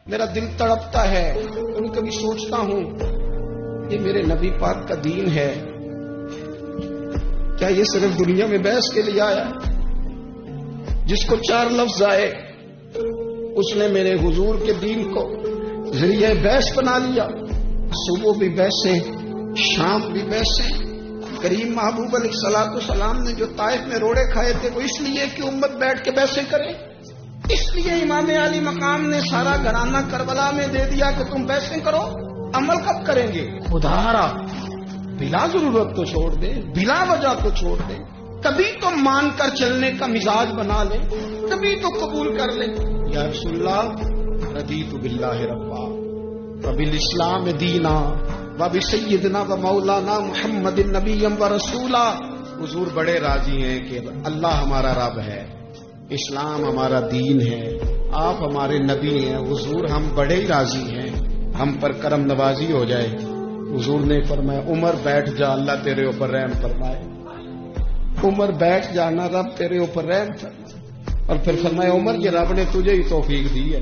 میرا دل تڑپتا ہے، کبھی کبھی سوچتا ہوں یہ میرے نبی پاک کا دین ہے، کیا یہ صرف دنیا میں بحث کے لیے آیا؟ جس کو 4 لفظ آئے اس نے میرے حضور کے دین کو ذریعہ بحث بنا لیا۔ صبح بھی بحثیں، شام بھی بحثیں۔ کریم محبوب علیہ الصلوۃ والسلام نے جو طائف میں روڑے کھائے تھے وہ اس لیے کہ امت بیٹھ کے بحثیں کرے، اس لیے امام علی مقام نے سارا گھرانہ کربلا میں دے دیا کہ تم بحثیں کرو، عمل کب کریں گے؟ خدا را بلا ضرورت تو چھوڑ دے، بلا وجہ تو چھوڑ دے، کبھی تو مان کر چلنے کا مزاج بنا لے، کبھی تو قبول کر لے۔ یا رسول اللہ رضیت باللہ ربا وبالاسلام دینا وبسیدنا ومولانا محمد النبی و رسولا۔ حضور بڑے راضی ہیں کہ اللہ ہمارا رب ہے، اسلام ہمارا دین ہے، آپ ہمارے نبی ہیں۔ حضور ہم بڑے ہی راضی ہیں، ہم پر کرم نوازی ہو جائے۔ حضور نے فرمایا عمر بیٹھ جا، اللہ تیرے اوپر رحم فرمائے۔ عمر بیٹھ جانا، رب تیرے اوپر رحم فرمائے۔ اور پھر فرمایا عمر یہ رب نے تجھے ہی توفیق دی ہے،